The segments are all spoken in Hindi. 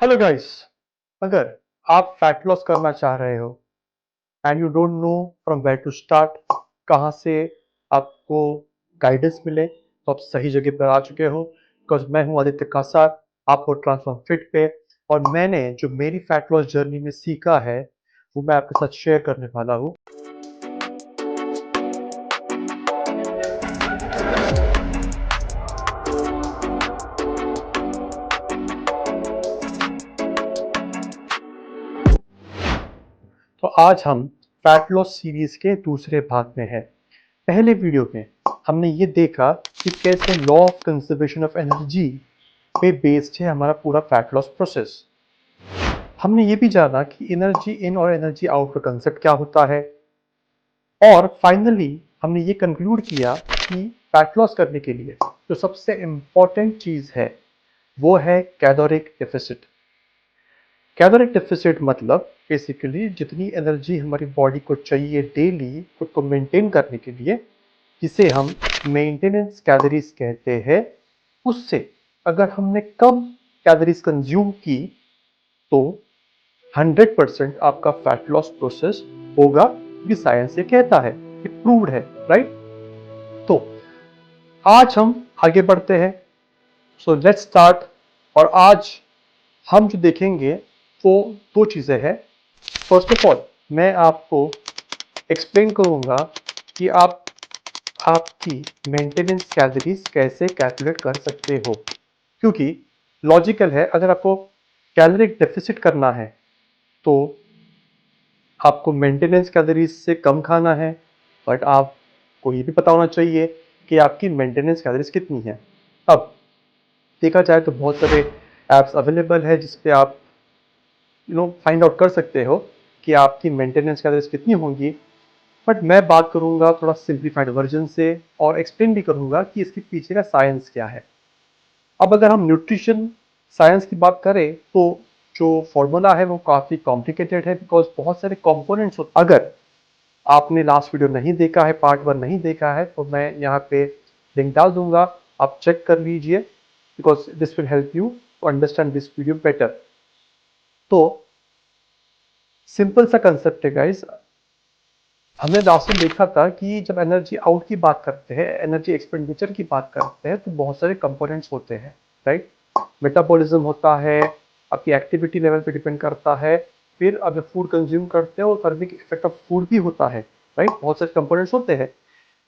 Hello guys. अगर आप फैट लॉस करना चाह रहे हो and you don't know from where to start, कहाँ से आपको गाइडेंस मिले, तो आप सही जगह पर आ चुके हो। बिकॉज मैं हूँ आदित्य कासार, आप हो ट्रांसफॉर्म फिट पे। और मैंने जो मेरी फैट लॉस जर्नी में सीखा है वो मैं आपके साथ शेयर करने वाला हूँ। तो आज हम फैट लॉस सीरीज के दूसरे भाग में हैं। पहले वीडियो में हमने ये देखा कि कैसे law of conservation of energy पे बेस्ड है हमारा पूरा फैट लॉस प्रोसेस। हमने ये भी जाना कि एनर्जी इन और एनर्जी आउट का कंसेप्ट क्या होता है। और फाइनली हमने ये कंक्लूड किया कि फैट लॉस करने के लिए जो सबसे इम्पॉर्टेंट चीज़ है वो है कैलोरिक डेफिसिट। कैलोरिक डेफिसिट मतलब बेसिकली जितनी एनर्जी हमारी बॉडी को चाहिए डेली खुद को मेंटेन करने के लिए, जिसे हम मेंटेनेंस कैलोरीज कहते हैं, उससे अगर हमने कम कैलोरीज कंज्यूम की तो 100% आपका फैट लॉस प्रोसेस होगा। ये साइंस ये कहता है, ये प्रूव्ड है, राइट। तो आज हम आगे बढ़ते हैं। So let's start. और आज हम जो देखेंगे वो दो चीज़ें हैं। फर्स्ट ऑफ ऑल मैं आपको एक्सप्लेन करूंगा कि आप आपकी मेंटेनेंस कैलोरीज कैसे कैलकुलेट कर सकते हो। क्योंकि लॉजिकल है, अगर आपको कैलोरिक डेफिसिट करना है तो आपको मेंटेनेंस कैलोरीज से कम खाना है, बट आपको ये भी पता होना चाहिए कि आपकी मेंटेनेंस कैलोरीज कितनी है। अब देखा जाए तो बहुत सारे ऐप्स अवेलेबल है जिस पे आप फाइंड आउट कर सकते हो कि आपकी मेंटेनेंस कैलोरीज कितनी होंगी। बट मैं बात करूंगा थोड़ा सिंप्लीफाइड वर्जन से और एक्सप्लेन भी करूंगा कि इसके पीछे का साइंस क्या है। अब अगर हम न्यूट्रिशन साइंस की बात करें तो जो फॉर्मूला है वो काफ़ी कॉम्प्लिकेटेड है, बिकॉज बहुत सारे कंपोनेंट्स होते। अगर आपने लास्ट वीडियो नहीं देखा है, पार्ट 1 नहीं देखा है, तो मैं यहाँ पे लिंक डाल दूंगा, आप चेक कर लीजिए, because this will help you to understand this video better. तो सिंपल सा कंसेप्ट है गाइस। हमने लास्ट में देखा था कि जब एनर्जी आउट की बात करते हैं, एनर्जी एक्सपेंडिचर की बात करते हैं, तो बहुत सारे कंपोनेंट्स होते हैं, राइट। मेटाबॉलिज्म होता है, आपकी एक्टिविटी लेवल पे डिपेंड करता है, फिर अब फूड कंज्यूम करते हैं और करने के इफेक्ट ऑफ फूड भी होता है, राइट। बहुत सारे कंपोनेंट्स होते हैं।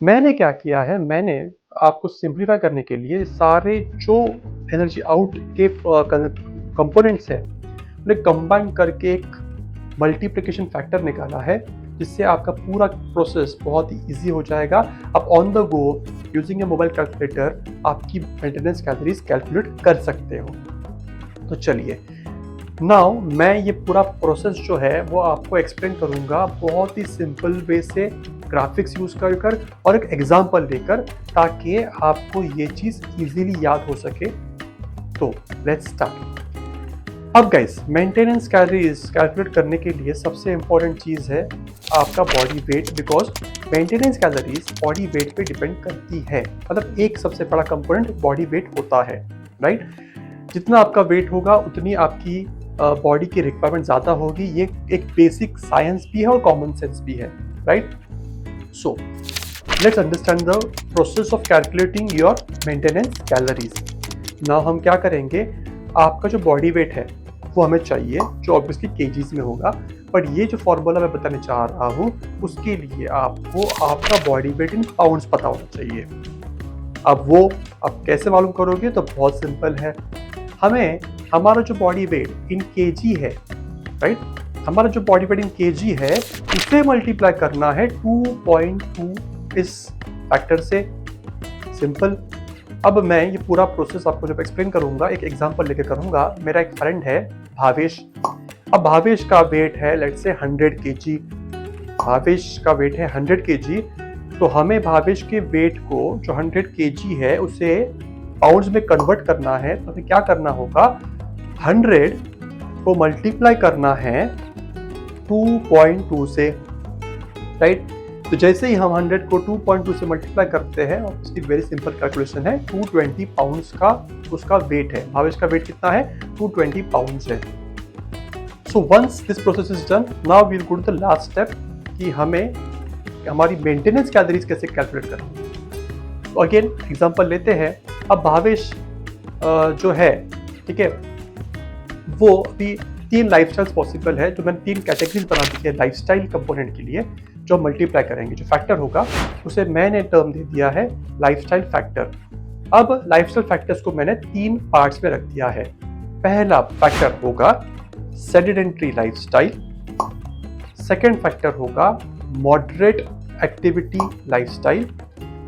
मैंने क्या किया है, मैंने आपको सिंप्लीफाई करने के लिए सारे जो एनर्जी आउट के कंपोनेंट्स है उन्हें कंबाइन करके एक मल्टीप्लिकेशन फैक्टर निकाला है, जिससे आपका पूरा प्रोसेस बहुत ही ईजी हो जाएगा। आप on the go using A mobile calculator आपकी मेंटेनेंस कैलोरीज कैलकुलेट कर सकते हो। तो चलिए नाउ मैं ये पूरा प्रोसेस जो है वो आपको एक्सप्लेन करूंगा बहुत ही सिंपल वे से, ग्राफिक्स यूज कर और एक एग्जांपल लेकर, ताकि आपको ये चीज़ इजीली याद हो सके। तो लेट्स स्टार्ट। अब गाइस, मेंटेनेंस कैलोरीज कैलकुलेट करने के लिए सबसे इंपॉर्टेंट चीज़ है आपका body weight, because maintenance calories body weight पे डिपेंड करती है। मतलब एक सबसे बड़ा कंपोनेंट बॉडी वेट होता है, राइट। जितना आपका वेट होगा उतनी आपकी बॉडी की रिक्वायरमेंट ज़्यादा होगी। ये एक बेसिक साइंस भी है और कॉमन सेंस भी है, right. So let's understand the process of calculating your maintenance calories. Now हम क्या करेंगे, आपका जो बॉडी वेट है वो हमें चाहिए, जो ऑब्वियसली केजीज में होगा। बट ये जो फॉर्मूला मैं बताने चाह रहा हूँ उसके लिए आपको आपका बॉडी वेट इन पाउंड्स पता होना चाहिए। अब वो आप कैसे मालूम करोगे, तो बहुत सिंपल है। हमें हमारा जो बॉडी वेट इन केजी है, राइट, हमारा जो बॉडी वेट इन केजी है उसे मल्टीप्लाई करना है 2.2 इस फैक्टर से। सिंपल। अब मैं ये पूरा प्रोसेस आपको जब एक्सप्लेन करूंगा एक एग्जांपल लेके करूंगा। मेरा एक फ्रेंड है भावेश। अब भावेश का वेट है लेट्स से 100 केजी। भावेश का वेट है 100 केजी। तो हमें भावेश के वेट को जो 100 केजी है उसे पाउंड्स में कन्वर्ट करना है। तो हमें क्या करना होगा, 100 को मल्टीप्लाई करना है 2.2 से, राइट। तो जैसे ही हम 100 को 2.2 से मल्टीप्लाई करते हैं, उसकी वेरी सिंपल कैलकुलेशन है, 220 पाउंड्स का उसका वेट है। भावेश का वेट कितना है? 220 पाउंड्स है। So once this process is done, now we will go to the last step कि हमें हमारी मेंटेनेंस कैलोरीज कैसे कैलकुलेट करनी। तो अगेन एग्जांपल लेते हैं। अब भावेश जो है, ठीक है, वो अभी 3 लाइफस्टाइल्स पॉसिबल है, जो मैंने 3 कैटेगरीज बना दी है लाइफस्टाइल कंपोनेंट के लिए, जो मल्टीप्लाई करेंगे। जो फैक्टर होगा उसे मैंने टर्म दे दिया है लाइफस्टाइल फैक्टर। अब लाइफस्टाइल फैक्टर्स को मैंने 3 पार्ट्स में रख दिया है। पहला फैक्टर होगा सेडेंटरी लाइफस्टाइल, सेकंड फैक्टर होगा मॉडरेट एक्टिविटी लाइफस्टाइल,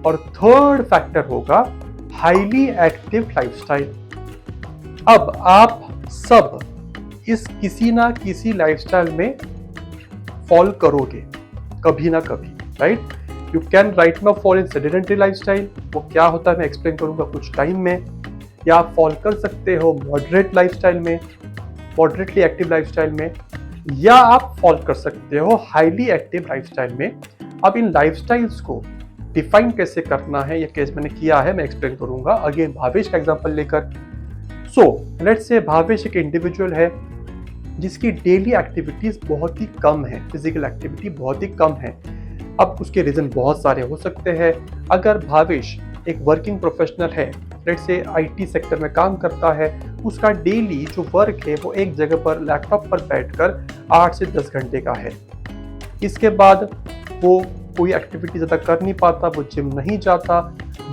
और थर्ड फैक्टर होगा हाईली एक्टिव लाइफस्टाइल। अब आप सब इस किसी ना किसी लाइफस्टाइल में फॉल करोगे कभी ना कभी, right? You can write now fall in sedentary lifestyle, वो क्या होता है मैं एक्सप्लेन करूंगा कुछ टाइम में। या आप फॉल कर सकते हो मॉडरेट लाइफस्टाइल में, मॉडरेटली एक्टिव लाइफस्टाइल में, या आप फॉल कर सकते हो हाईली एक्टिव लाइफस्टाइल में। अब इन लाइफस्टाइल्स को डिफाइन कैसे करना है, ये केस मैंने किया है, मैं एक्सप्लेन करूंगा अगेन भावेश का एग्जांपल लेकर। सो लेट्स से भावेश एक इंडिविजुअल है जिसकी डेली एक्टिविटीज बहुत ही कम है, फिजिकल एक्टिविटी बहुत ही कम है। अब उसके रीजन बहुत सारे हो सकते हैं। अगर भावेश एक वर्किंग प्रोफेशनल है, लेट्स से आईटी सेक्टर में काम करता है, उसका डेली जो वर्क है वो एक जगह पर लैपटॉप पर बैठकर 8 से 10 घंटे का है। इसके बाद वो कोई एक्टिविटी ज़्यादा कर नहीं पाता, वो जिम नहीं जाता,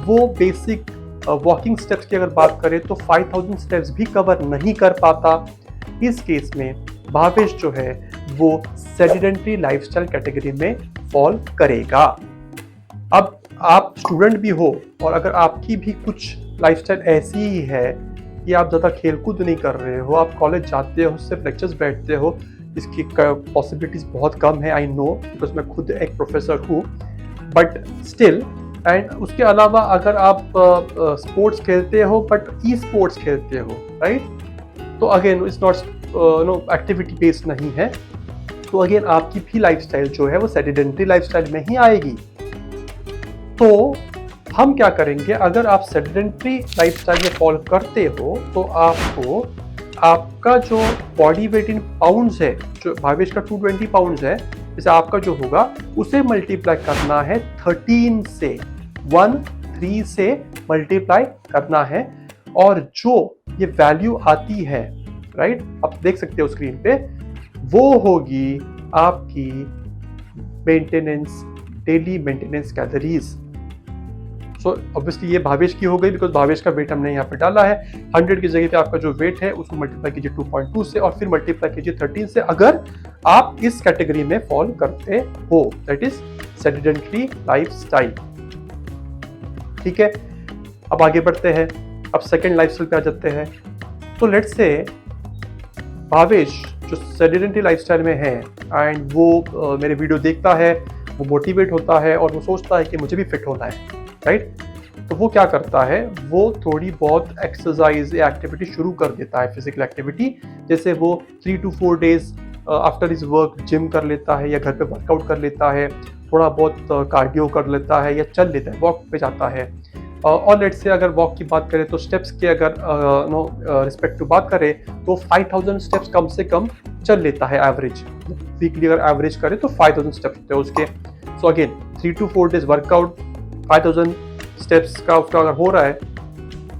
वो बेसिक वॉकिंग स्टेप्स की अगर बात करें तो 5000 स्टेप्स भी कवर नहीं कर पाता। इस केस में भावेश जो है वो सेडेंटरी लाइफस्टाइल कैटेगरी में फॉल करेगा। अब आप स्टूडेंट भी हो और अगर आपकी भी कुछ लाइफस्टाइल ऐसी ही है कि आप ज़्यादा खेलकूद नहीं कर रहे हो, आप कॉलेज जाते हो, सिर्फ लेक्चर्स बैठते हो, इसकी पॉसिबिलिटीज़ बहुत कम है, आई नो, बिकॉज मैं खुद एक प्रोफेसर हूँ, बट स्टिल। एंड उसके अलावा अगर आप स्पोर्ट्स खेलते हो बट ई स्पोर्ट्स खेलते हो, राइट, तो again it's not activity based नहीं है, तो अगेन आपकी भी लाइफस्टाइल जो है वो सेडेंटरी लाइफस्टाइल में ही आएगी। तो हम क्या करेंगे, अगर आप सेडेंटरी लाइफस्टाइल में फॉलो करते हो तो आपको आपका जो बॉडी वेट इन पाउंड्स है, जो भावेश का 220 पाउंड्स है, जैसे आपका जो होगा उसे मल्टीप्लाई करना है 13 से, 13 से मल्टीप्लाई करना है, और जो ये वैल्यू आती है, राइट, आप देख सकते हो स्क्रीन पे, वो होगी आपकी maintenance, daily maintenance calories. So obviously ये भावेश की हो गई, बिकॉज भावेश का वेट हमने यहाँ पे डाला है। 100 की जगह पे आपका जो वेट है उसको मल्टीप्लाई कीजिए 2.2 से और फिर मल्टीप्लाई कीजिए 13 से, अगर आप इस कैटेगरी में फॉल करते हो, दैट इज सेडेंटरी लाइफस्टाइल। ठीक है, अब आगे बढ़ते हैं, अब सेकेंड लाइफस्टाइल पे आ जाते हैं। तो लेट्स से भावेश जो सेडेंटरी लाइफस्टाइल में है एंड वो मेरे वीडियो देखता है, वो मोटिवेट होता है और वो सोचता है कि मुझे भी फिट होना है, राइट? तो वो क्या करता है, वो थोड़ी बहुत एक्सरसाइज या एक्टिविटी शुरू कर देता है, फिजिकल एक्टिविटी। जैसे वो 3 to 4 days after his work gym कर लेता है, या घर पे वर्कआउट कर लेता है, थोड़ा बहुत कार्डियो कर लेता है, या चल लेता है, वॉक पे जाता है। और लेट्स से अगर वॉक की बात करें तो स्टेप्स की अगर रिस्पेक्ट टू बात करें तो 5000 स्टेप्स कम से कम चल लेता है एवरेज। वीकली अगर एवरेज करें तो 5000 स्टेप्स होते हैं उसके। So again 3 to 4 days workout, 5000 steps का उसका अगर हो रहा है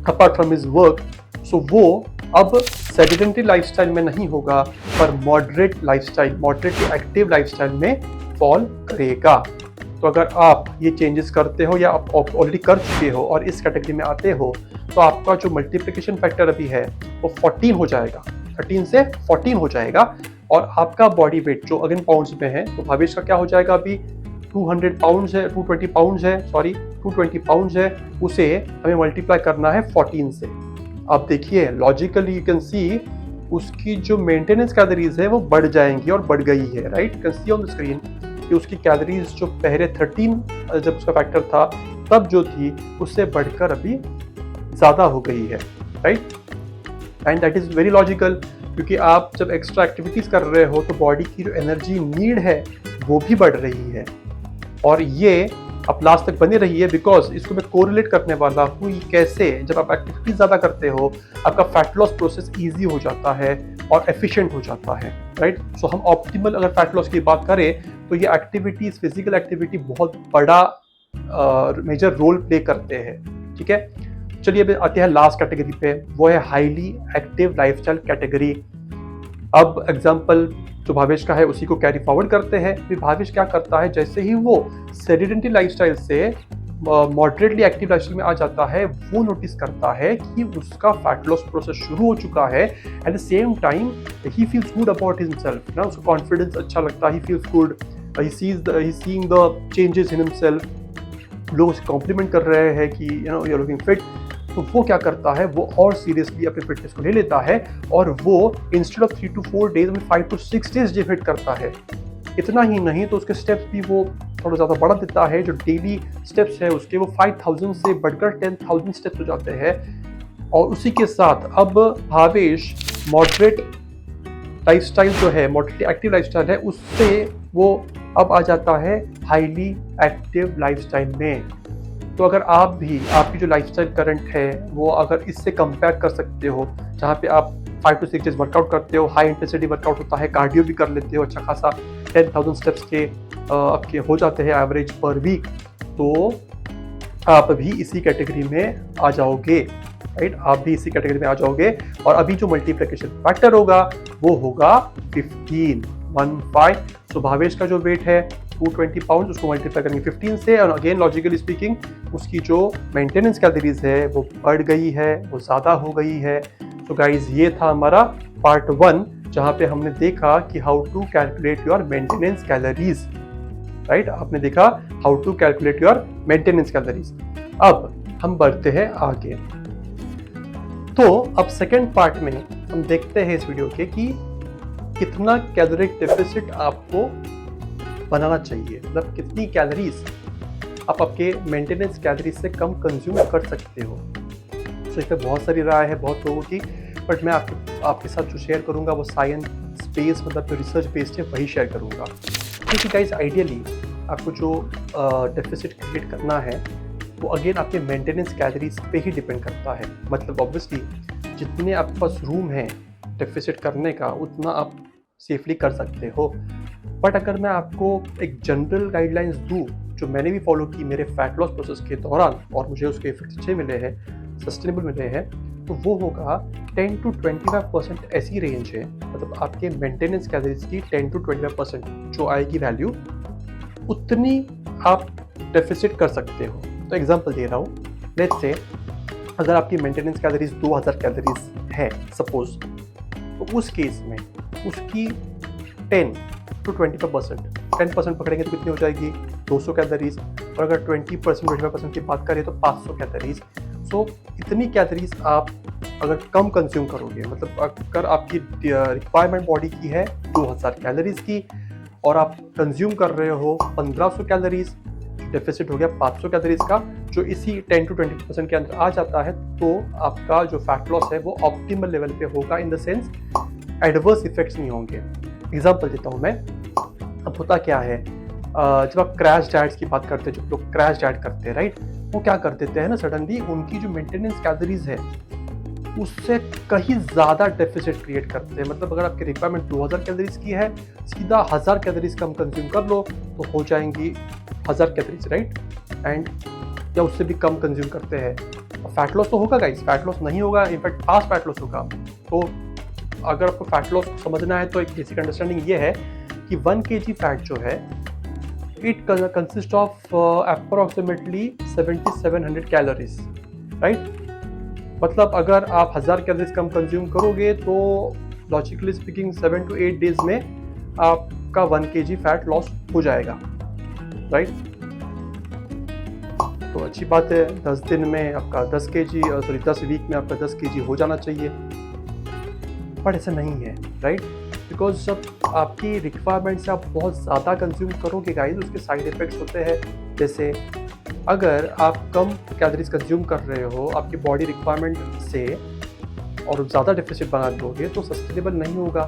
अपार्ट फ्रॉम हिज वर्क, सो वो अब सेडेंटरी लाइफस्टाइल में नहीं होगा, पर moderate lifestyle, moderately active lifestyle में फॉल करेगा। तो अगर आप ये चेंजेस करते हो या आप ऑलरेडी कर चुके हो और इस कैटेगरी में आते हो, तो आपका जो मल्टीप्लिकेशन फैक्टर अभी है वो 14 हो जाएगा, 13 से 14 हो जाएगा, और आपका बॉडी वेट जो अगेन पाउंड्स में है, तो भावेश का क्या हो जाएगा, अभी 200 पाउंड्स है, 220 पाउंड्स है, सॉरी 220 पाउंड्स है, उसे हमें मल्टीप्लाई करना है 14 से। अब देखिए लॉजिकली यू कैन सी उसकी जो मेंटेनेंस कैलोरीज है वो बढ़ जाएंगी और बढ़ गई है, right? You can see on the screen कि उसकी कैलोरीज जो पहले 13 जब उसका फैक्टर था तब जो थी उससे बढ़कर अभी ज़्यादा हो गई है, right? And that is very logical, क्योंकि आप जब एक्स्ट्रा एक्टिविटीज़ कर रहे हो तो बॉडी की जो एनर्जी नीड है वो भी बढ़ रही है, और ये अब लास्ट तक बनी रही है बिकॉज इसको मैं कोरिलेट करने वाला हूँ कैसे जब आप एक्टिविटी ज़्यादा करते हो आपका फैट लॉस प्रोसेस ईजी हो जाता है और एफिशिएंट हो जाता है, राइट। सो हम ऑप्टिमल अगर फैट लॉस की बात करें तो ये एक्टिविटीज, फिजिकल एक्टिविटी बहुत बड़ा मेजर रोल प्ले करते हैं, ठीक है। चलिए अभी आते हैं लास्ट कैटेगरी पे, वो है हाईली एक्टिव लाइफस्टाइल कैटेगरी। अब एग्जांपल जो भावेश का है उसी को कैरी फॉरवर्ड करते हैं। फिर भावेश क्या करता है, जैसे ही वो सेडेंटरी लाइफस्टाइल से मॉडरेटली एक्टिव लाइफस्टाइल में आ जाता है, वो नोटिस करता है कि उसका फैट लॉस प्रोसेस शुरू हो चुका है। At the same time he feels good about himself ना, उसको कॉन्फिडेंस अच्छा लगता है, he feels good, he seeing the changes in himself, लोग उसे कॉम्प्लीमेंट कर रहे हैं कि you know you are looking fit. तो वो क्या करता है, वो और सीरियसली अपने फिटनेस को ले लेता है और वो इंस्टेड ऑफ 3 to 4 डेज में 5 to 6 डेज डे फिट करता है। इतना ही नहीं तो उसके स्टेप्स भी वो थोड़ा ज़्यादा बढ़ा देता है, जो डेली स्टेप्स है उसके वो 5000 से बढ़कर 10,000 स्टेप्स हो जाते हैं। और उसी के साथ अब भावेश मॉडरेट लाइफस्टाइल जो है, मॉडरेट एक्टिव लाइफस्टाइल है, उससे वो अब आ जाता है हाईली एक्टिव लाइफस्टाइल में। तो अगर आप भी, आपकी जो लाइफस्टाइल करंट है वो अगर इससे कंपेयर कर सकते हो, जहाँ पे आप 5 to 6 डेज वर्कआउट करते हो, हाई इंटेंसिटी वर्कआउट होता है, कार्डियो भी कर लेते हो, अच्छा खासा 10,000 स्टेप्स के आपके हो जाते हैं एवरेज पर वीक, तो आप भी इसी कैटेगरी में आ जाओगे, राइट। आप भी इसी कैटेगरी में आ जाओगे। और अभी जो मल्टीप्लिकेशन फैक्टर होगा वो होगा 15। सो भावेश का जो वेट है 220 पाउंड, उसको मल्टीप्लाई करेंगे 15 से, और अगेन लॉजिकली स्पीकिंग उसकी जो मेंटेनेंस कैलोरीज है वो बढ़ गई है, वो ज़्यादा हो गई है। तो गाइज ये था हमारा पार्ट 1, जहाँ पे हमने देखा कि how to calculate your maintenance calories, right. आपने देखा how to calculate your maintenance calories. अब हम बढ़ते हैं आगे। तो अब सेकेंड पार्ट में हम देखते हैं इस वीडियो के कि कितना कैलोरिक डेफिसिट आपको बनाना चाहिए, मतलब कितनी कैलोरीज आप आपके मेंटेनेंस कैलोरीज से कम कंज्यूम कर सकते हो। तो इस पर बहुत सारी राय है बहुत लोगों की, बट मैं आपके साथ जो शेयर करूंगा वो साइंस बेस्ड, मतलब जो रिसर्च बेस्ड है वही शेयर करूंगा। क्योंकि गाइस आइडियली आपको जो डेफिसिट क्रिएट करना है वो अगेन आपके मेंटेनेंस कैलोरीज पे ही डिपेंड करता है। मतलब ऑब्वियसली जितने आपके पास रूम है डेफिसिट करने का उतना आप सेफली कर सकते हो। बट अगर मैं आपको एक जनरल गाइडलाइंस दूँ जो मैंने भी फॉलो की मेरे फैट लॉस प्रोसेस के दौरान और मुझे उसके इफेक्ट्स अच्छे मिले हैं, सस्टेनेबल मिले हैं, तो वो होगा 10 to 25% ऐसी रेंज है, मतलब आपके मेंटेनेंस कैलोरीज की 10 to 25% जो आएगी वैल्यू, उतनी आप डेफिसिट कर सकते हो। तो एग्जांपल दे रहा हूँ, लेट्स से अगर आपकी मेंटेनेंस कैलोरीज 2000 कैलोरीज है सपोज, तो उस केस में उसकी 10 to 25%, 10% पकड़ेंगे तो कितनी हो जाएगी 200 कैलोरीज, और अगर 20% 25% की बात करें तो 500 कैलोरीज। सो इतनी कैलोरीज आप अगर कम कंज्यूम करोगे, मतलब अगर आपकी रिक्वायरमेंट बॉडी की है 2000 कैलोरीज की और आप कंज्यूम कर रहे हो 1500 कैलोरीज, डेफिसिट हो गया 500 कैलोरीज का, जो इसी 10 to 20% के अंदर आ जाता है, तो आपका जो फैट लॉस है वो ऑप्टिमल लेवल पे होगा, in the sense adverse effects नहीं होंगे। एग्जांपल देता हूँ मैं। अब होता क्या है, जब आप क्रैश डाइट्स की बात करते हैं, जो लोग क्रैश डाइट करते हैं, राइट, वो क्या कर देते हैं ना, सडनली उनकी जो मेंटेनेंस कैलोरीज है उससे कहीं ज़्यादा डेफिसिट क्रिएट करते हैं। मतलब अगर आपकी रिक्वायरमेंट 2000 कैलोरीज की है, सीधा 1000 कैलोरीज कम कंज्यूम कर लो तो हो जाएंगी 1000 कैलोरीज, राइट, एंड या उससे भी कम कंज्यूम करते हैं। फैट लॉस तो होगा गाइस, फैट लॉस नहीं होगा, इनफैक्ट फास्ट फैट लॉस होगा। तो अगर आपको फैट लॉस समझना है तो एक बेसिक अंडरस्टैंडिंग ये है कि 1 kg फैट जो है it consist of approximately 7700 calories, right. मतलब अगर आप 1000 कैलोरीज कम कंज्यूम करोगे तो लॉजिकली स्पीकिंग 7 to 8 डेज में आपका 1 kg फैट लॉस हो जाएगा, राइट। तो अच्छी बात है, 10 दिन में आपका 10 वीक में आपका 10 kg हो जाना चाहिए, बट ऐसा नहीं है, राइट। बिकॉज जब आपकी रिक्वायरमेंट से आप बहुत ज़्यादा कंज्यूम करोगे गाइस, उसके साइड इफ़ेक्ट्स होते हैं। जैसे अगर आप कम कैलोरीज कंज्यूम कर रहे हो आपकी बॉडी रिक्वायरमेंट से और ज़्यादा डेफिसिट बना दोगे तो सस्टेनेबल नहीं होगा,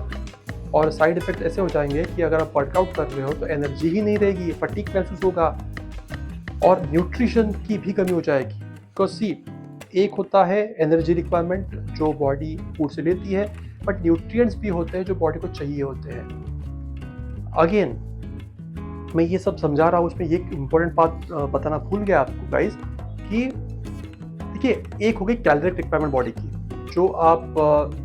और साइड इफ़ेक्ट ऐसे हो जाएंगे कि अगर आप वर्कआउट कर रहे हो तो एनर्जी ही नहीं रहेगी, फटीग महसूस होगा और न्यूट्रिशन की भी कमी हो जाएगी। बिकॉज सी, एक होता है एनर्जी रिक्वायरमेंट जो बॉडी फूड से लेती है, बट न्यूट्रिएंट्स भी होते हैं जो बॉडी को चाहिए होते हैं। अगेन मैं ये सब समझा रहा हूँ, उसमें ये इम्पोर्टेंट बात बताना भूल गया आपको गाइस कि देखिए, एक हो गई कैलोरिक रिक्वायरमेंट बॉडी की, जो आप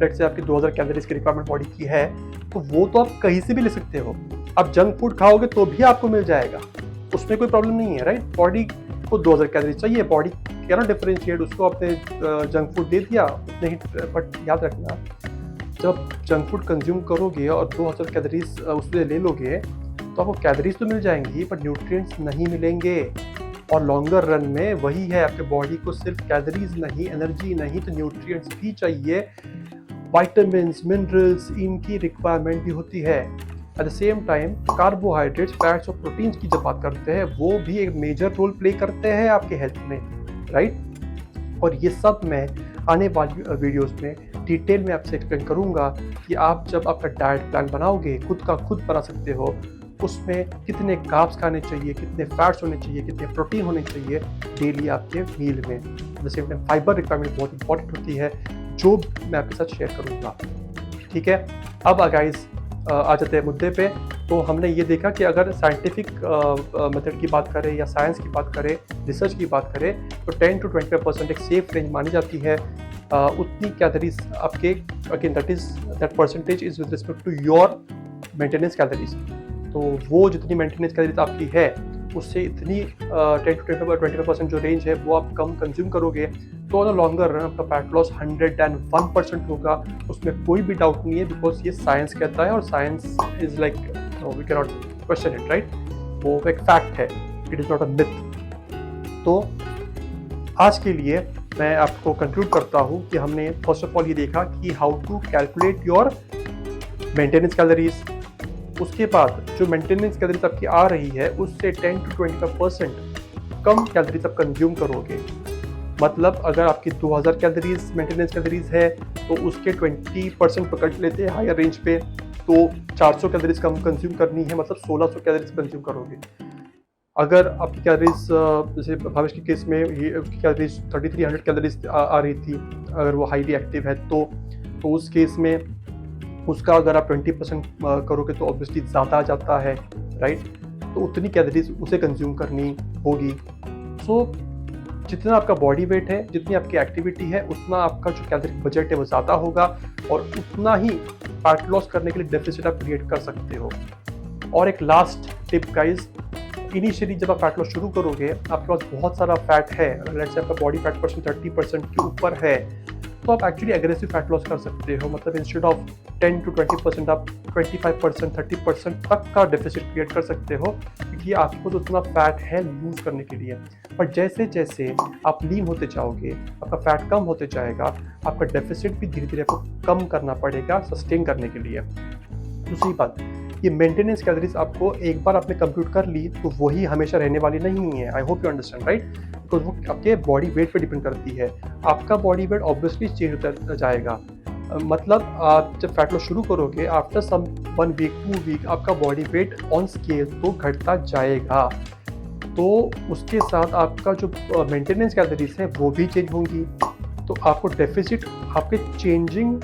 लेट्स से आपकी 2000 कैलोरीज की रिक्वायरमेंट बॉडी की है, तो वो तो आप कहीं से भी ले सकते हो। आप जंक फूड खाओगे तो भी आपको मिल जाएगा, उसमें कोई प्रॉब्लम नहीं है, राइट। बॉडी को 2000 कैलोरीज चाहिए, बॉडी कैन नॉट डिफरेंशिएट, उसको आपने जंक फूड दे दिया नहीं। बट याद रखना, जब जंक फूड कंज्यूम करोगे और 2000 कैलोरीज उसमें ले लोगे तो आपको कैलोरीज तो मिल जाएंगी बट न्यूट्रिएंट्स नहीं मिलेंगे। और लॉन्गर रन में वही है, आपके बॉडी को सिर्फ कैलोरीज नहीं, एनर्जी नहीं, तो न्यूट्रिएंट्स भी चाहिए, विटामिन्स, मिनरल्स, इनकी रिक्वायरमेंट भी होती है। At the same time carbohydrates, fats और प्रोटीन्स की जब बात करते हैं, वो भी एक मेजर रोल प्ले करते हैं आपके हेल्थ में, राइट। और ये सब मैं आने वाली वीडियोस में डिटेल में आपसे एक्सप्लेन करूंगा कि आप जब आपका डाइट प्लान बनाओगे, खुद का खुद बना सकते हो, उसमें कितने कार्ब्स खाने चाहिए, कितने फैट्स होने चाहिए, कितने प्रोटीन होने चाहिए डेली आपके मील में। Eight the same time fibre requirement बहुत इंपॉर्टेंट होती है, जो मैं आपके साथ शेयर करूंगा, ठीक है। अब गाइस आ जाते हैं मुद्दे पे। तो हमने ये देखा कि अगर साइंटिफिक मेथड की बात करें या साइंस की बात करें, रिसर्च की बात करें, तो 10 to 25% एक सेफ रेंज मानी जाती है। उतनी कैलोरीज आपके, again that percentage is with respect to your maintenance calories. तो वो जितनी मेंटेनेंस कैलोरीज आपकी है, उससे इतनी 10 to 25% जो रेंज है वो आप कम कंज्यूम करोगे तो ऑन लॉन्गर रन आपका फैट लॉस 101% होगा, उसमें कोई भी डाउट नहीं है। बिकॉज ये साइंस कहता है और science is like we can not question it, right. वो एक फैक्ट है, it is not a myth. तो आज के लिए मैं आपको कंक्लूड करता हूँ कि हमने फर्स्ट ऑफ ऑल ये देखा कि how to calculate your maintenance calories. उसके बाद जो मेंटेनेंस कैलोरीज आपकी आ रही है, उससे 10 to 25% कम कैलोरीज आप कंज्यूम करोगे। मतलब अगर आपकी 2000 कैलोरीज मेंटेनेंस कैलोरीज है, तो उसके 20% पकड़ लेते हैं हायर रेंज पे, तो 400 कैलोरीज कम कंज्यूम करनी है, मतलब 1600 कैलोरीज कंज्यूम करोगे। अगर आपकी कैलोरीज, जैसे भावेश के केस में ये उसकी कैलोरीज 3300 कैलोरीज आ रही थी, अगर वो हाईली एक्टिव है तो उस केस में उसका अगर आप 20% करोगे तो ऑब्वियसली ज़्यादा आ जाता है, राइट। तो उतनी कैलोरीज उसे कंज्यूम करनी होगी। सो जितना आपका बॉडी वेट है, जितनी आपकी एक्टिविटी है, उतना आपका जो कैलोरी बजट है वो ज़्यादा होगा और उतना ही फैट लॉस करने के लिए डेफिसिट आप क्रिएट कर सकते हो। और एक लास्ट टिप गाइस, इनिशियली जब आप फैट लॉस शुरू करोगे, आपके पास बहुत सारा फैट है, लेट्स से आपका बॉडी फैट परसेंट 30% के ऊपर है, तो आप एक्चुअली एग्रेसिव फैट लॉस कर सकते हो। मतलब इंस्टेड ऑफ 10 to 20% आप 25%, 30% तक का डेफिसिट क्रिएट कर सकते हो, क्योंकि आपको तो उतना फैट है लूज करने के लिए। पर जैसे जैसे आप लीन होते जाओगे, आपका फैट कम होते जाएगा, आपका डेफिसिट भी धीरे धीरे आपको कम करना पड़ेगा सस्टेन करने के लिए। दूसरी बात, ये मेंटेनेंस कैलोरीज आपको एक बार आपने कंप्यूट कर ली तो वही हमेशा रहने वाली नहीं है। I hope you understand, right. Because वो आपके बॉडी वेट पे डिपेंड करती है। आपका बॉडी वेट ऑब्वियसली चेंज होता जाएगा। मतलब आप जब फैट लॉस शुरू करोगे, आफ्टर सम 1 वीक 2 वीक आपका बॉडी वेट ऑन स्केल तो घटता जाएगा, तो उसके साथ आपका जो मेंटेनेंस कैलोरीज है वो भी चेंज होंगी। तो आपको डेफिसिट आपके चेंजिंग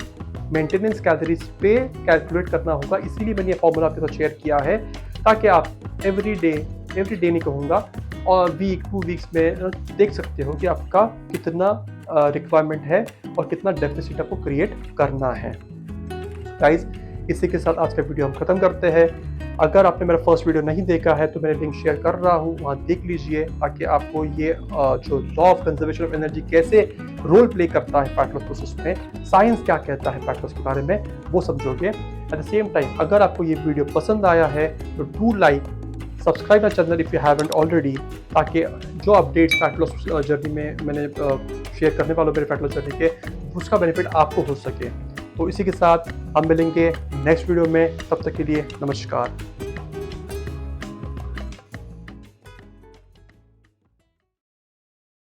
मेंटेनेंस कैलोरीज पे कैलकुलेट करना होगा। इसीलिए मैंने ये फॉर्मूला आपके साथ शेयर किया है, ताकि आप एवरी डे नहीं कहूँगा, और वीक 2 वीक्स में देख सकते हो कि आपका कितना रिक्वायरमेंट है और कितना डेफिसिट आपको क्रिएट करना है। गाइस, इसी के साथ आज का वीडियो हम खत्म करते हैं। अगर आपने मेरा फर्स्ट वीडियो नहीं देखा है तो मैंने लिंक शेयर कर रहा हूँ, वहाँ देख लीजिए, ताकि आपको ये जो law of conservation of energy कैसे रोल प्ले करता है फैट लॉस प्रोसेस में, साइंस क्या कहता है फैट लॉस के बारे में, वो समझोगे। एट द सेम टाइम अगर आपको ये वीडियो पसंद आया है तो do like, subscribe my channel if you haven't already, ताकि जो अपडेट्स फैट लॉस जर्नी में मैंने शेयर करने वालों मेरे फैट लॉस जर्नी के, उसका बेनिफिट आपको हो सके। तो इसी के साथ हम मिलेंगे नेक्स्ट वीडियो में, तब तक के लिए नमस्कार।